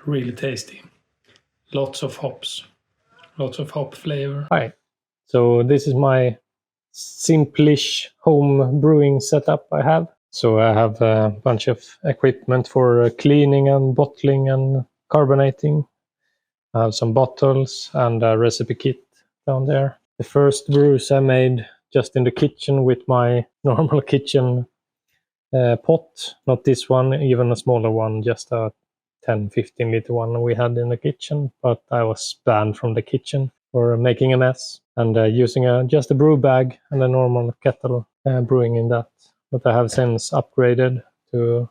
really tasty. Lots of hops, lots of hop flavor. Hi, so this is my simplish home brewing setup I have. So I have a bunch of equipment for cleaning and bottling and carbonating. I have some bottles and a recipe kit down there. The first brews I made just in the kitchen with my normal kitchen pot, not this one, even a smaller one, just a 10-15 liter one we had in the kitchen, but I was banned from the kitchen for making a mess and using just a brew bag and a normal kettle brewing in that. But I have since upgraded to,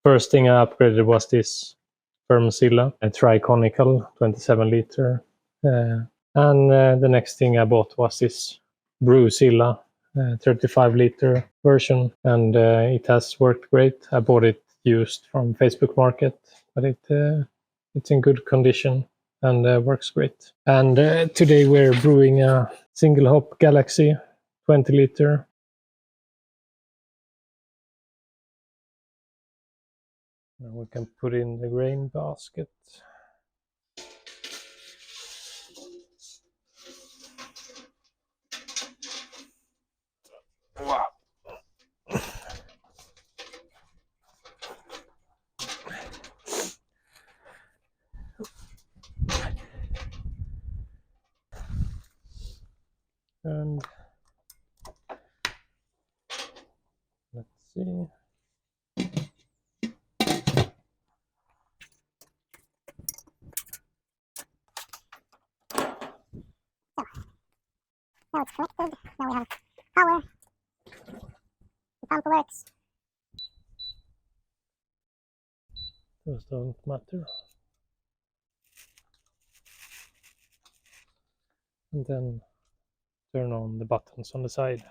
first thing I upgraded was this FermZilla, a triconical 27 liter. And the next thing I bought was this BrewZilla 35 liter version, and it has worked great. I bought it used from Facebook Market, but it's in good condition and works great. And today we're brewing a single hop Galaxy 20 liter. Now we can put in the grain basket. Wow. And let's see. Now it's connected. Now we have power. The pump works. Those don't matter. And then turn on the buttons on the side.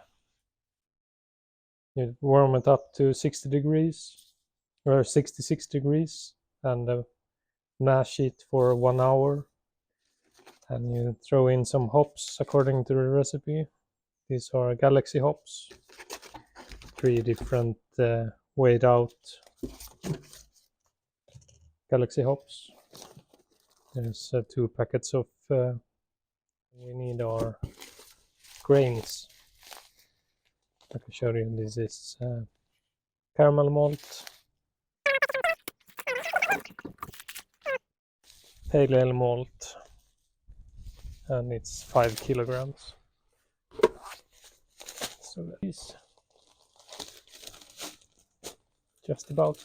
You warm it up to 60 degrees or 66 degrees and mash it for 1 hour. And you throw in some hops according to the recipe. These are Galaxy hops. 3 different weighed out Galaxy hops. There's 2 packets of we need our grains. I can show you. This is Caramel Malt, Pale Ale Malt, and it's 5 kilograms. So that is just about.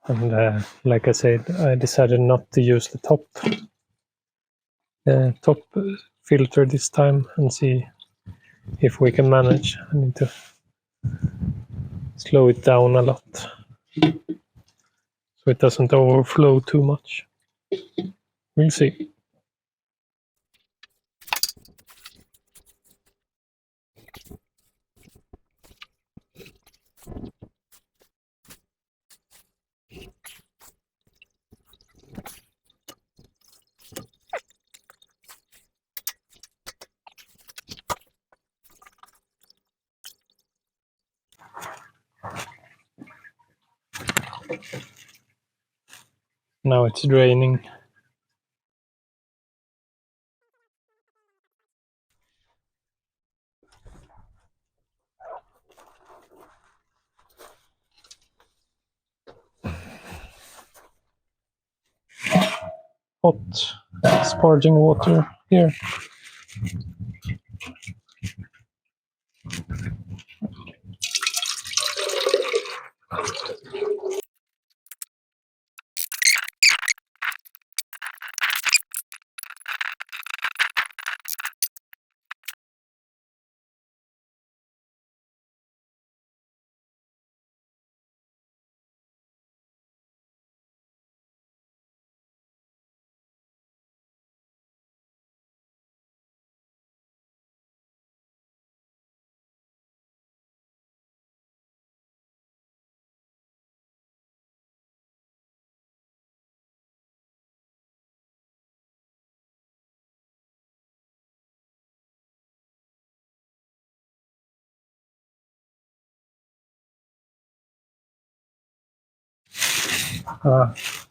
And like I said, I decided not to use the top filter this time and see if we can manage. I need to slow it down a lot so it doesn't overflow too much. We'll see. Now it's draining. Hot sparging water here.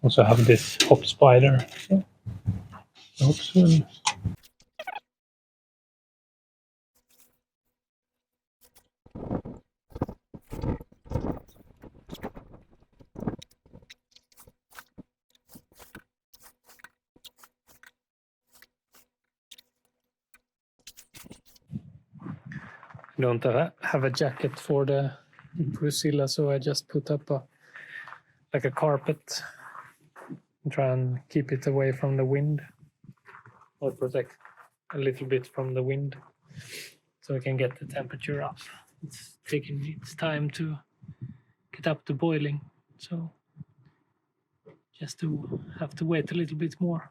Also have this hop spider. So hops will. I don't have a jacket for the BrewZilla, so I just put up a carpet and try and keep it away from the wind, or protect a little bit from the wind, so I can get the temperature up. It's taking its time to get up to boiling, so just to have to wait a little bit more.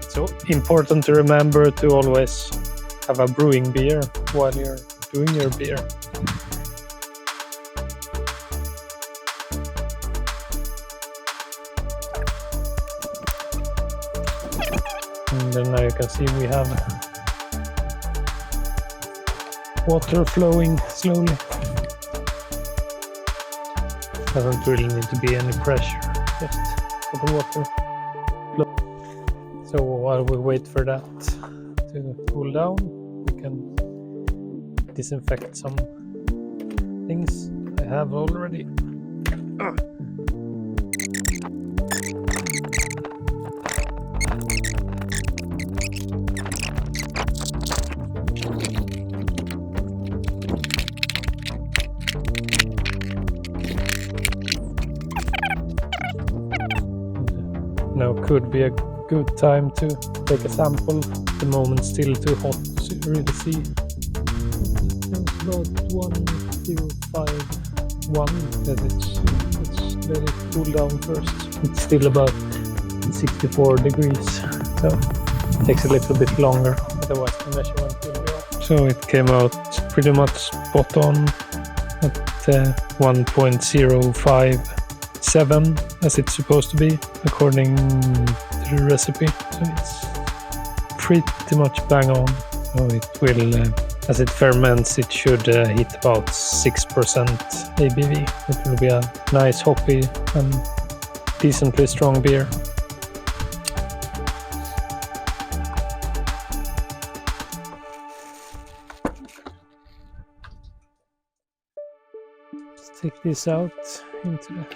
So important to remember to always have a brewing beer while you're doing your beer. And then now you can see we have water flowing slowly. Doesn't really need to be any pressure, just for the water. So while we wait for that to cool down, we can disinfect some things I have already. Now could be a good time to take a sample. The moment still too hot to really see. It's about 1:05.1. Let's let it cool down first. It's still about 64 degrees, so it takes a little bit longer. Otherwise the measurement will be off. So it came out pretty much spot on at 1.057 as it's supposed to be according to the recipe. So it's pretty much bang on. So it will, as it ferments, it should hit about 6% ABV. It will be a nice hoppy and decently strong beer. Let's take this out into the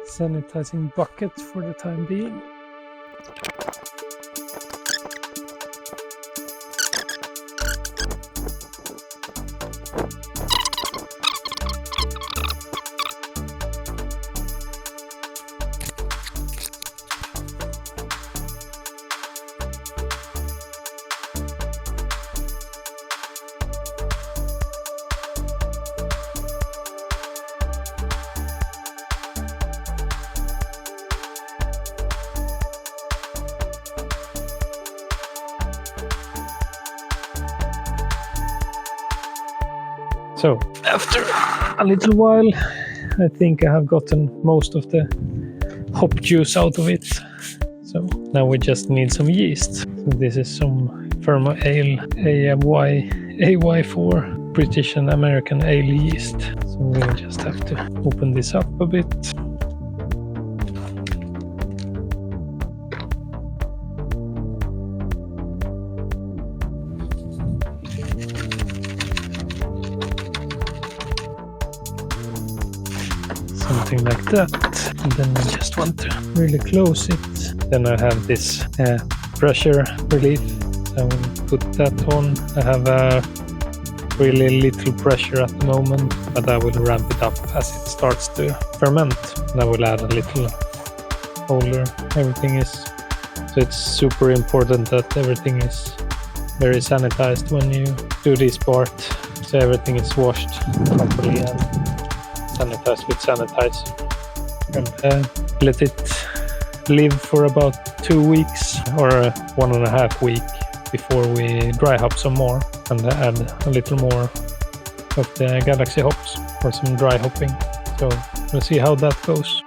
sanitizing bucket for the time being. So after a little while, I think I have gotten most of the hop juice out of it. So now we just need some yeast. So this is some Ferma Ale AY4 British and American ale yeast. So we just have to open this up a bit. Something like that, and then I just want to really close it. Then I have this pressure relief. I will put that on. I have really little pressure at the moment, but I will ramp it up as it starts to ferment. And I will add a little holder. Everything is, so it's super important that everything is very sanitized when you do this part. So everything is washed properly and sanitized with sanitizer, and let it live for about 2 weeks or 1.5 weeks before we dry hop some more and add a little more of the Galaxy hops for some dry hopping. So we'll see how that goes.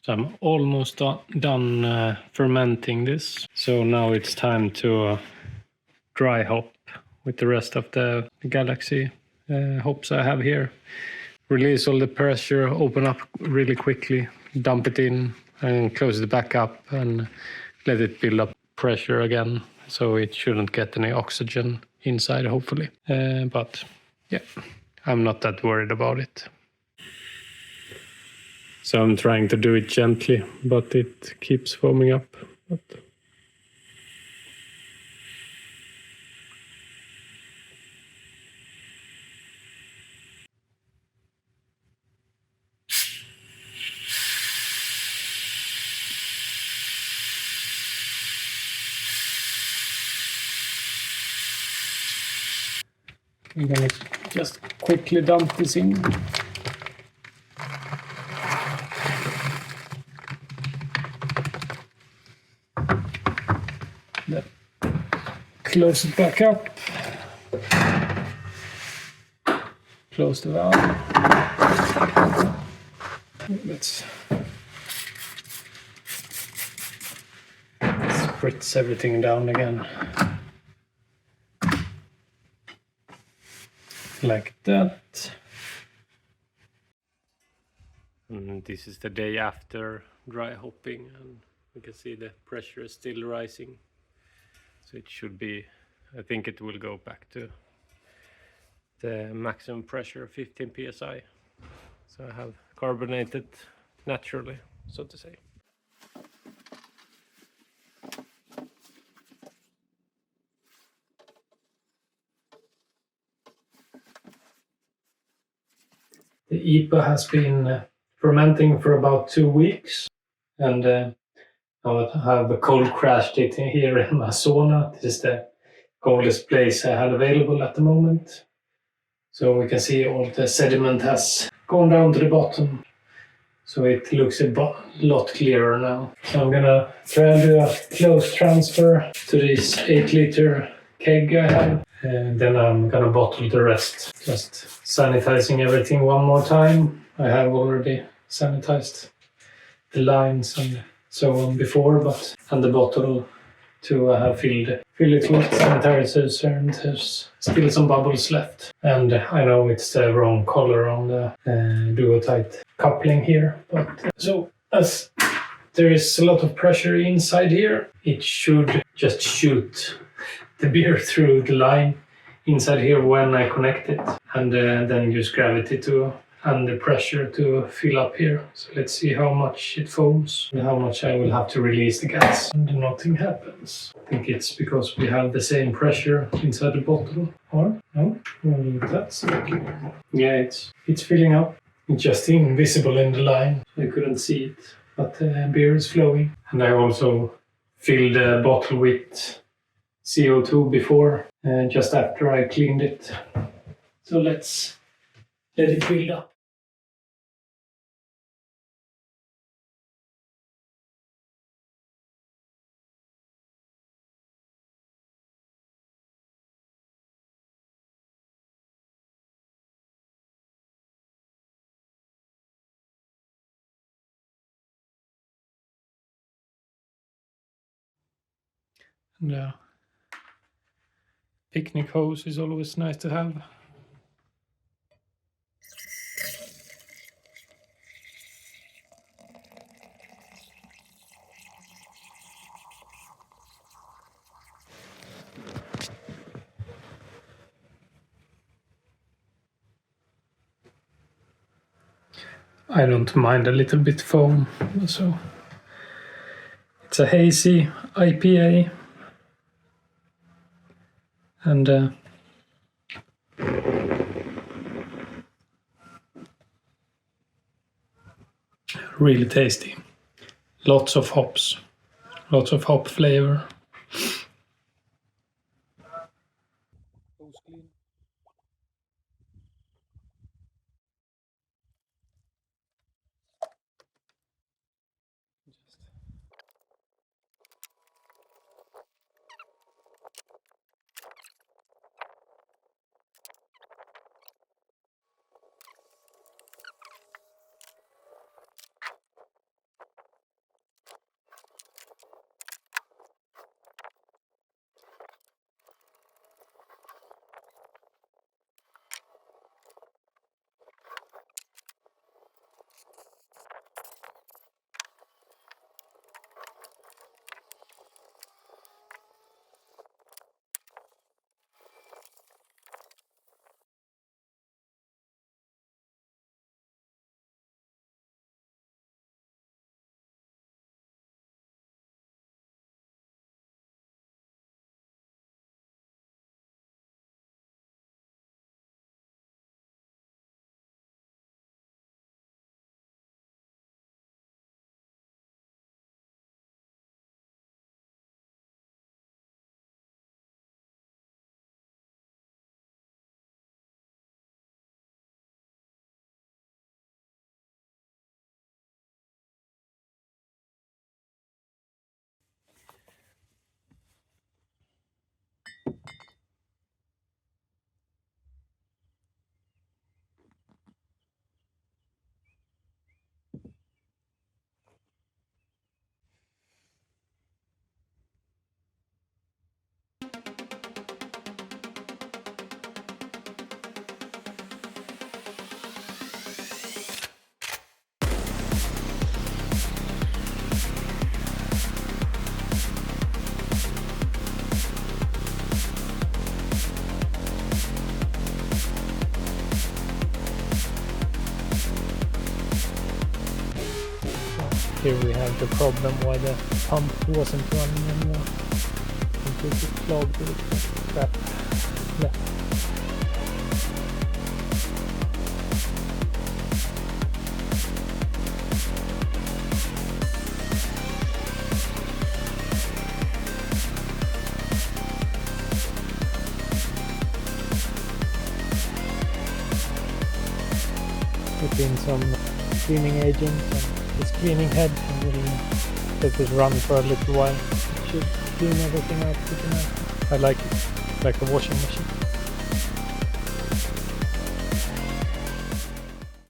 So I'm almost done fermenting this. So now it's time to dry hop with the rest of the Galaxy hops I have here. Release all the pressure, open up really quickly, dump it in and close it back up and let it build up pressure again. So it shouldn't get any oxygen inside, hopefully. But yeah, I'm not that worried about it. So I'm trying to do it gently, but it keeps foaming up. But I'm gonna just quickly dump this in. Then close it back up. Close the valve. Let's spritz everything down again. Like that. And this is the day after dry hopping, and we can see the pressure is still rising. So it should be, I think it will go back to the maximum pressure, 15 psi. So I have carbonated naturally, so to say. The IPA has been fermenting for about 2 weeks, and I have cold crashed it here in my sauna. This is the coldest place I had available at the moment. So we can see all the sediment has gone down to the bottom. So it looks a lot clearer now. So I'm gonna try and do a close transfer to this 8-liter keg I have. And then I'm gonna bottle the rest. Just sanitizing everything one more time. I have already sanitized the lines and so on before, and the bottle too I have filled it with sanitizers, and there's still some bubbles left. And I know it's the wrong color on the duo-tight coupling here, but so as there is a lot of pressure inside here, it should just shoot the beer through the line inside here when I connect it, and then use gravity and the pressure to fill up here. So let's see how much it foams and how much I will have to release the gas, and nothing happens. I think it's because we have the same pressure inside the bottle, or no? Well, that's okay. Yeah, it's filling up. It's just invisible in the line, so I couldn't see it, but the beer is flowing. And I also filled the bottle with CO2 before, just after I cleaned it. So let's let it build up. And picnic hose is always nice to have. I don't mind a little bit foam, so it's a hazy IPA. and really tasty. Lots of hops, lots of hop flavor. Here we have the problem why the pump wasn't running anymore. Completely clogged with crap left. Put in some cleaning agent and this cleaning head and we'll let this run for a little while. It should clean everything out pretty nice. I like it, like a washing machine.